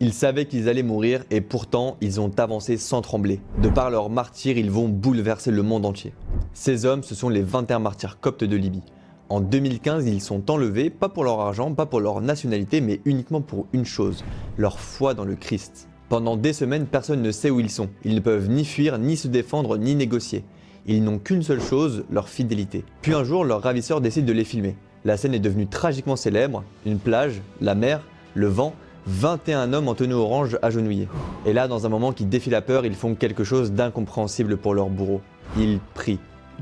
Ils savaient qu'ils allaient mourir et pourtant ils ont avancé sans trembler. De par leur martyre, ils vont bouleverser le monde entier. Ces hommes, ce sont les 21 martyrs coptes de Libye. En 2015, ils sont enlevés, pas pour leur argent, pas pour leur nationalité, mais uniquement pour une chose, leur foi dans le Christ. Pendant des semaines, personne ne sait où ils sont. Ils ne peuvent ni fuir, ni se défendre, ni négocier. Ils n'ont qu'une seule chose, leur fidélité. Puis un jour, leur ravisseur décide de les filmer. La scène est devenue tragiquement célèbre, une plage, la mer, le vent, 21 hommes en tenue orange agenouillés. Et là, dans un moment qui défie la peur, ils font quelque chose d'incompréhensible pour leur bourreau. Ils prient,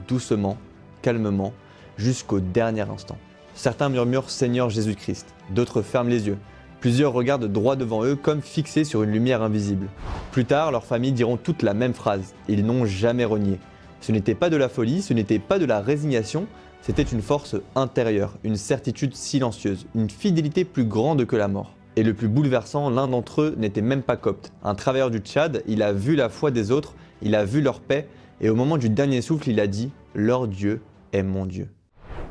doucement, calmement, jusqu'au dernier instant. Certains murmurent « Seigneur Jésus-Christ », d'autres ferment les yeux. Plusieurs regardent droit devant eux comme fixés sur une lumière invisible. Plus tard, leurs familles diront toutes la même phrase. Ils n'ont jamais renié. Ce n'était pas de la folie, ce n'était pas de la résignation, c'était une force intérieure, une certitude silencieuse, une fidélité plus grande que la mort. Et le plus bouleversant, l'un d'entre eux n'était même pas copte. Un travailleur du Tchad, il a vu la foi des autres, il a vu leur paix, et au moment du dernier souffle, il a dit « Leur Dieu est mon Dieu ».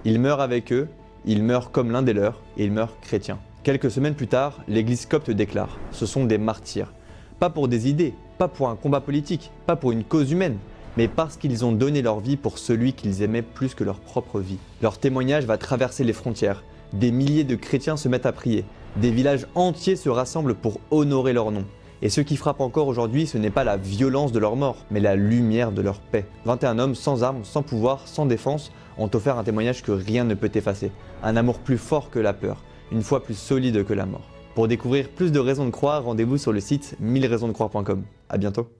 Il meurt avec eux, il meurt comme l'un des leurs, et il meurt chrétien. Quelques semaines plus tard, l'église copte déclare « Ce sont des martyrs ». Pas pour des idées, pas pour un combat politique, pas pour une cause humaine, mais parce qu'ils ont donné leur vie pour celui qu'ils aimaient plus que leur propre vie. Leur témoignage va traverser les frontières. Des milliers de chrétiens se mettent à prier. Des villages entiers se rassemblent pour honorer leur nom. Et ce qui frappe encore aujourd'hui, ce n'est pas la violence de leur mort, mais la lumière de leur paix. 21 hommes sans armes, sans pouvoir, sans défense, ont offert un témoignage que rien ne peut effacer. Un amour plus fort que la peur, une foi plus solide que la mort. Pour découvrir plus de raisons de croire, rendez-vous sur le site 1000raisonsdecroire.com. À bientôt.